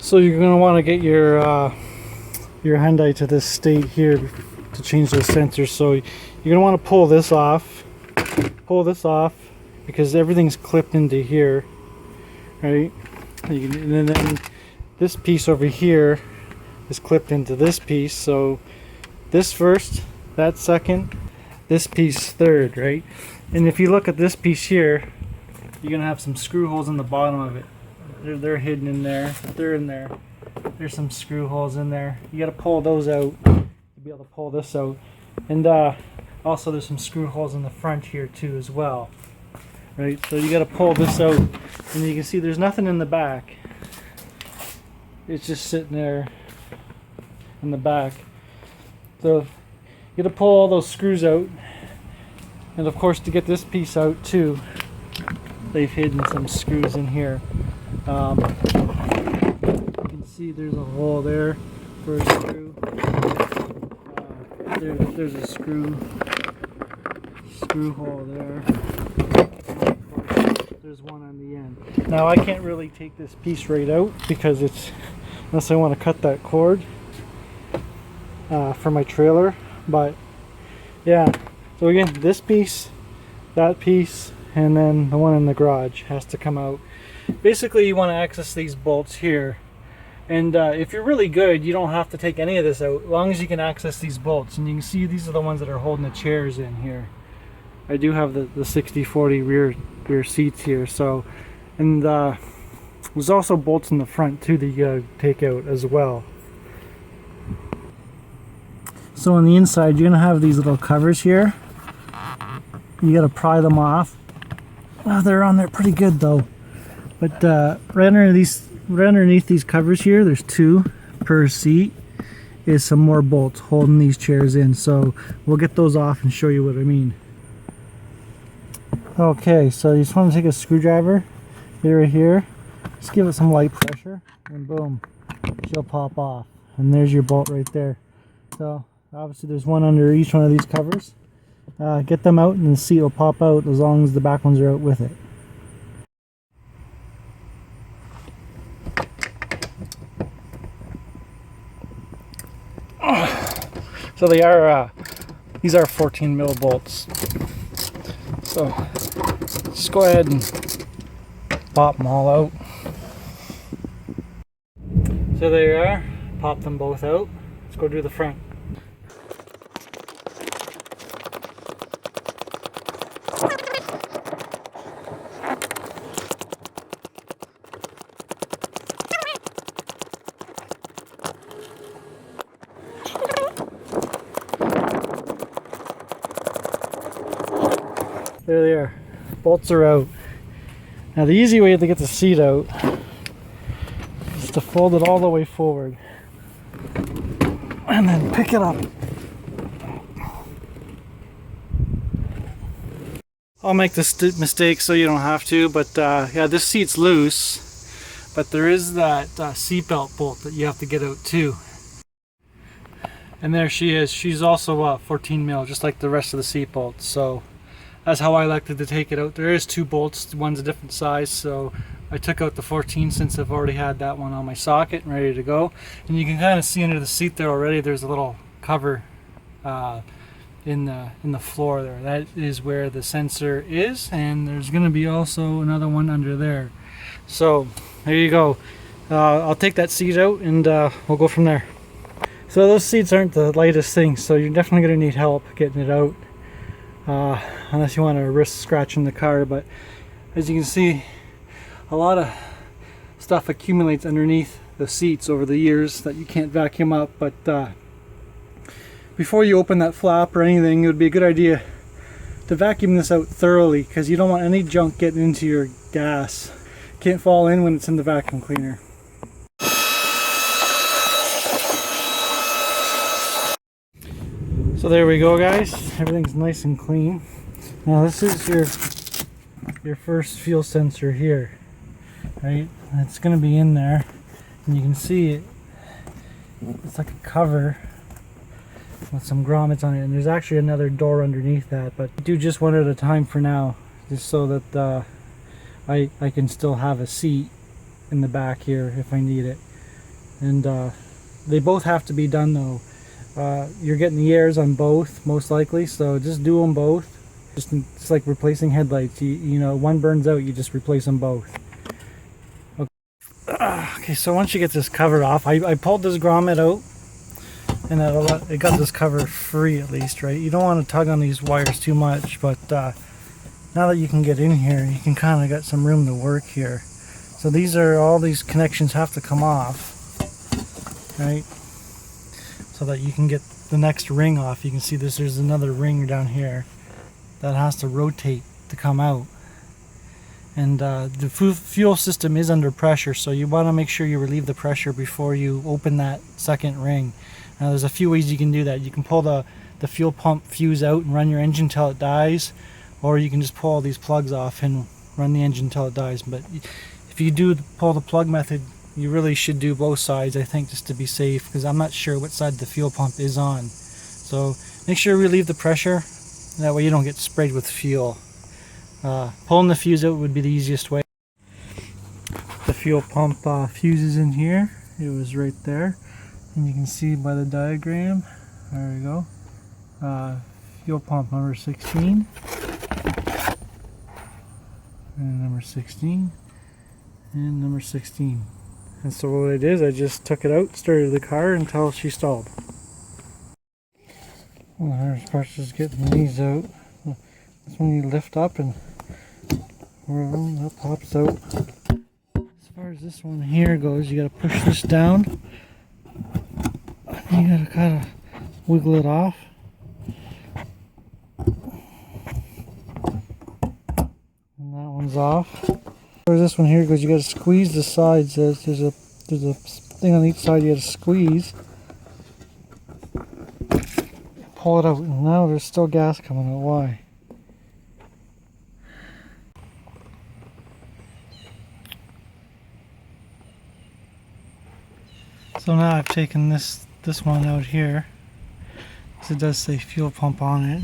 So you're going to want to get your Hyundai to this state here to change those sensors. So you're going to want to pull this off because everything's clipped into here, right? And then this piece over here is clipped into this piece. So this first, that second, this piece third, right? And if you look at this piece here, you're going to have some screw holes in the bottom of it. They're hidden in there. They're in there. There's some screw holes in there. You got to pull those out to be able to pull this out. And also there's some screw holes in the front here too as well. Right? So you got to pull this out, and you can see there's nothing in the back. It's just sitting there in the back. So you got to pull all those screws out. And of course, to get this piece out too, they've hidden some screws in here. You can see there's a hole there for a screw. There's a screw hole there. And of course, there's one on the end. Now I can't really take this piece right out because it's, unless I want to cut that cord for my trailer. But yeah, so again, this piece, that piece, and then the one in the garage has to come out. Basically, you want to access these bolts here, and if you're really good, you don't have to take any of this out as long as you can access these bolts. And you can see these are the ones that are holding the chairs in here. I do have the 60/40 rear seats here, so, and there's also bolts in the front too that you gotta take out as well. So on the inside, you're gonna have these little covers here. You gotta pry them off. Well, they're on there pretty good though. But right underneath these covers here, there's two per seat, is some more bolts holding these chairs in. So we'll get those off and show you what I mean. Okay, so you just want to take a screwdriver, get it right here, just give it some light pressure, and boom, she'll pop off. And there's your bolt right there. So obviously there's one under each one of these covers. Get them out and the seat will pop out as long as the back ones are out with it. So they are, these are 14 mil bolts. So just go ahead and pop them all out. So there you are, pop them both out. Let's go do the front. There they are. Bolts are out. Now the easy way to get the seat out is to fold it all the way forward and then pick it up. I'll make this mistake so you don't have to, but yeah, this seat's loose, but there is that seatbelt bolt that you have to get out too. And there she is. She's also 14 mil, just like the rest of the seat bolts. So that's how I elected to take it out. There is two bolts, one's a different size, so I took out the 14 since I've already had that one on my socket and ready to go. And you can kind of see under the seat there already, there's a little cover in the floor there. That is where the sensor is, and there's going to be also another one under there. So there you go. I'll take that seat out and we'll go from there. So those seats aren't the lightest thing, so you're definitely going to need help getting it out. Unless you want to risk scratching the car. But as you can see, a lot of stuff accumulates underneath the seats over the years that you can't vacuum up. But before you open that flap or anything, it would be a good idea to vacuum this out thoroughly, because you don't want any junk getting into your gas. It can't fall in when it's in the vacuum cleaner. So there we go, guys. Everything's nice and clean. Now this is your first fuel sensor here, right? It's going to be in there, and you can see it. It's like a cover with some grommets on it, and there's actually another door underneath that. But I do just one at a time for now, just so that I can still have a seat in the back here if I need it. And they both have to be done though. You're getting the airs on both most likely, so just do them both. It's like replacing headlights. You know, one burns out, you just replace them both. Okay, so once you get this cover off, I pulled this grommet out, and it got this cover free at least, right? You don't want to tug on these wires too much, but now that you can get in here, you can kind of got some room to work here. So all these connections have to come off, right? So that you can get the next ring off. You can see there's another ring down here that has to rotate to come out. And the fuel system is under pressure, so you want to make sure you relieve the pressure before you open that second ring. Now there's a few ways you can do that. You can pull the fuel pump fuse out and run your engine till it dies, or you can just pull all these plugs off and run the engine till it dies. But if you do pull the plug method, you really should do both sides, I think, just to be safe, because I'm not sure what side the fuel pump is on. So make sure you relieve the pressure, that way you don't get sprayed with fuel. Pulling the fuse out would be the easiest way. The fuel pump fuse is in here. It was right there, and you can see by the diagram, there we go, fuel pump number 16 and number 16 and number 16. And so what I did is I just took it out, started the car until she stalled. Well, the hardest part is getting these out. That's when you lift up and that pops out. As far as this one here goes, you gotta push this down. You gotta kind of wiggle it off. And that one's off. As far as this one here goes, you gotta squeeze the sides. There's a thing on each side you gotta squeeze. Pull it out, and now there's still gas coming out. Why? So now I've taken this one out here, because it does say fuel pump on it,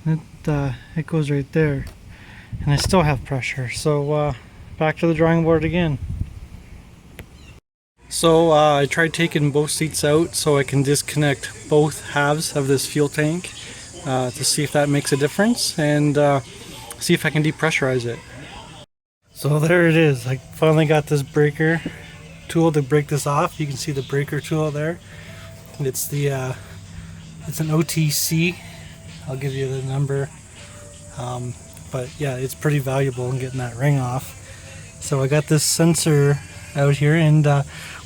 and it goes right there, and I still have pressure. So back to the drawing board again. So I tried taking both seats out so I can disconnect both halves of this fuel tank to see if that makes a difference, and see if I can depressurize it. So there it is. I finally got this breaker tool to break this off. You can see the breaker tool there. And it's an OTC. I'll give you the number. But yeah, it's pretty valuable in getting that ring off. So I got this sensor out here, and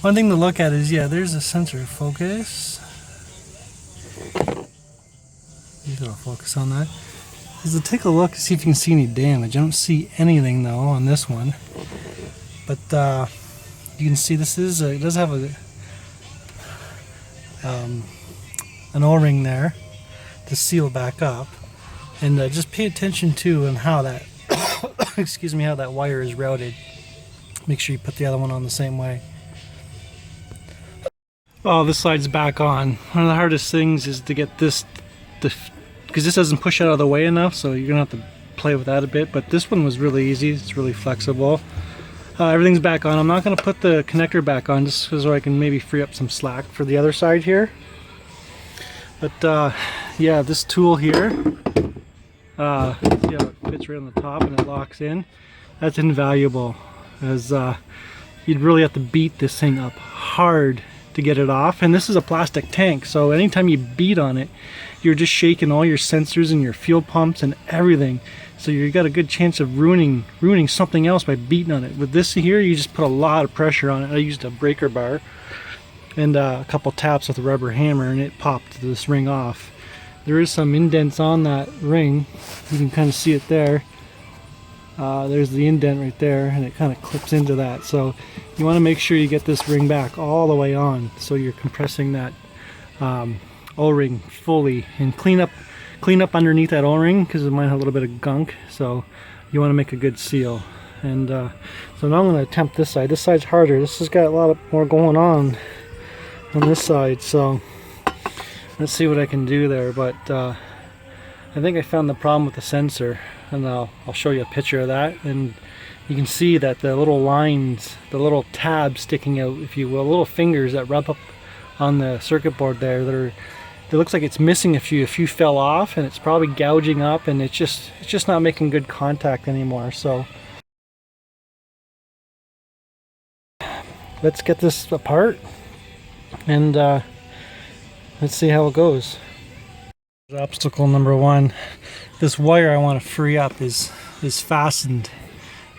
one thing to look at is, yeah, there's a sensor. Focus. You gotta focus on that. Is to take a look to see if you can see any damage. I don't see anything though on this one, but you can see this is it does have an O-ring there to seal back up, and just pay attention to and how that excuse me, how that wire is routed. Make sure you put the other one on the same way. Oh, this side's back on. One of the hardest things is to get this, because this doesn't push out of the way enough, so you're gonna have to play with that a bit. But this one was really easy. It's really flexible. Everything's back on. I'm not gonna put the connector back on just so I can maybe free up some slack for the other side here. But yeah, this tool here, see how it fits right on the top and it locks in. That's invaluable, as you'd really have to beat this thing up hard to get it off. And this is a plastic tank, so anytime you beat on it, you're just shaking all your sensors and your fuel pumps and everything. So you got a good chance of ruining something else by beating on it. With this here, you just put a lot of pressure on it. I used a breaker bar and a couple taps with a rubber hammer, and it popped this ring off. There is some indents on that ring. You can kind of see it there. There's the indent right there, and it kind of clips into that. So you want to make sure you get this ring back all the way on, so you're compressing that O-ring fully, and clean up underneath that O-ring, because it might have a little bit of gunk. So you want to make a good seal. And so now I'm going to attempt this side. This side's harder. This has got a lot more going on this side. So let's see what I can do there. But I think I found the problem with the sensor, and I'll show you a picture of that. And you can see that the little lines, the little tabs sticking out, if you will, little fingers that rub up on the circuit board there, it looks like it's missing a few. A few fell off, and it's probably gouging up, and it's just not making good contact anymore. So let's get this apart, and let's see how it goes. Obstacle number one, this wire I want to free up is fastened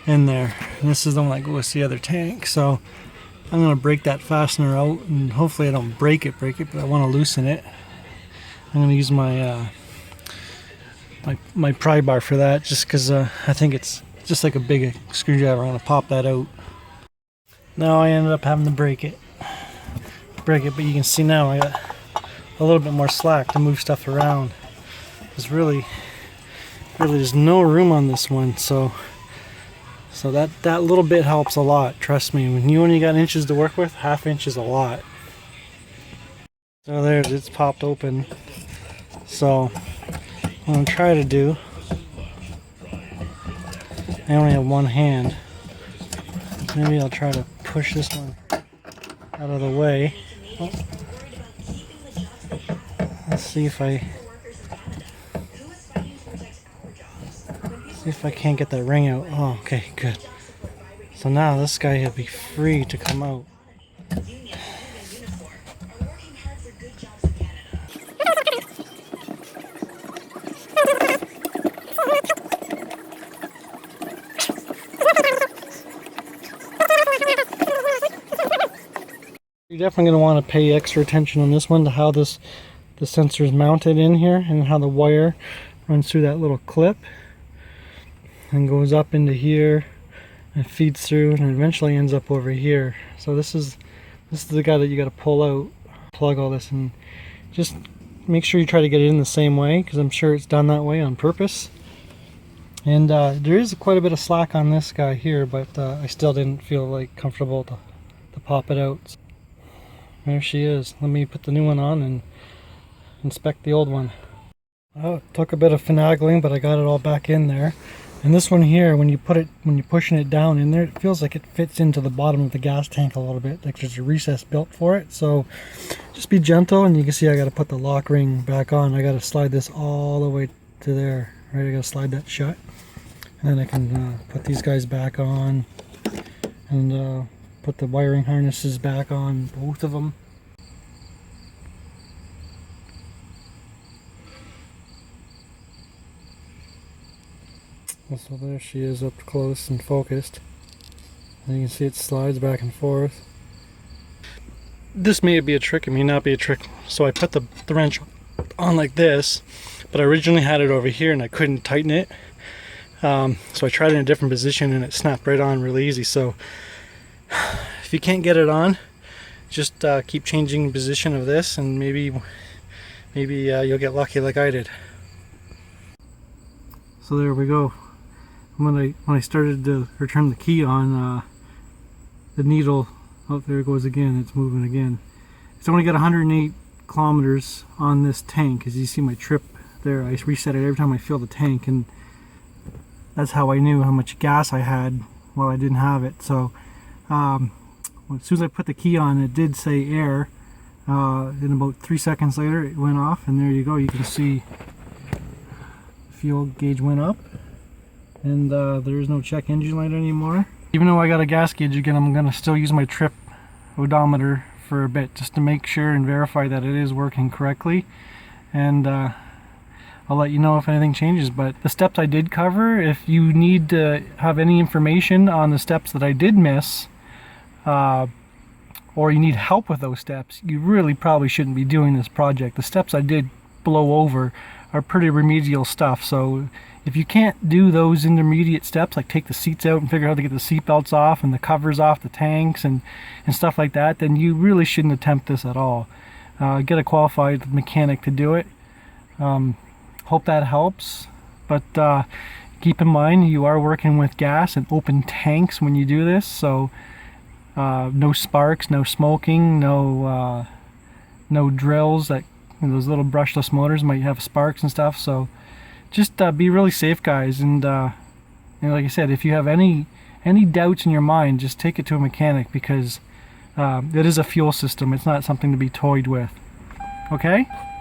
in there, and this is the one that goes to the other tank. So I'm going to break that fastener out, and hopefully I don't break it, but I want to loosen it. I'm going to use my my pry bar for that, just because I think it's just like a big screwdriver. I'm going to pop that out. Now I ended up having to break it, but you can see now I got a little bit more slack to move stuff around. There's really there's no room on this one, so that little bit helps a lot. Trust me, when you only got inches to work with, half inch is a lot. So there, it's popped open. So what I'm gonna try to do, I only have one hand. Maybe I'll try to push this one out of the way. Oh. Let's see if I can't get that ring out. Oh, okay, good. So now this guy will be free to come out. You're definitely going to want to pay extra attention on this one to how the sensor is mounted in here, and how the wire runs through that little clip and goes up into here and feeds through and eventually ends up over here. So this is the guy that you got to pull out, plug all this, and just make sure you try to get it in the same way, because I'm sure it's done that way on purpose. And there is quite a bit of slack on this guy here, but I still didn't feel like comfortable to pop it out. There she is. Let me put the new one on and inspect the old one. Oh, it took a bit of finagling, but I got it all back in there. And this one here, when you're pushing it down in there, it feels like it fits into the bottom of the gas tank a little bit, like there's a recess built for it. So just be gentle, and you can see I got to put the lock ring back on. I got to slide this all the way to there, right? I got to slide that shut, and then I can put these guys back on, and put the wiring harnesses back on, both of them. So there she is up close and focused. And you can see it slides back and forth. This may be a trick, it may not be a trick. So I put the wrench on like this, but I originally had it over here and I couldn't tighten it. So I tried it in a different position and it snapped right on really easy. So if you can't get it on, just keep changing the position of this, and maybe you'll get lucky like I did. So there we go. When I started to return the key on, the needle, oh, there it goes again, it's moving again. It's only got 108 kilometers on this tank. As you see my trip there, I reset it every time I fill the tank, and that's how I knew how much gas I had while I didn't have it. So as soon as I put the key on, it did say air. In about 3 seconds later it went off, and there you go. You can see the fuel gauge went up, and there's no check engine light anymore. Even though I got a gas gauge again, I'm going to still use my trip odometer for a bit, just to make sure and verify that it is working correctly. And I'll let you know if anything changes. But the steps I did cover, if you need to have any information on the steps that I did miss, or you need help with those steps, you really probably shouldn't be doing this project. The steps I did blow over are pretty remedial stuff. So if you can't do those intermediate steps, like take the seats out and figure out how to get the seat belts off and the covers off the tanks and stuff like that, then you really shouldn't attempt this at all. Get a qualified mechanic to do it. Hope that helps. But keep in mind, you are working with gas and open tanks when you do this, so no sparks, no smoking, no drills. That those little brushless motors might have sparks and stuff. So just be really safe, guys. And like I said, if you have any Any doubts in your mind, just take it to a mechanic, because it is a fuel system. It's not something to be toyed with. Okay?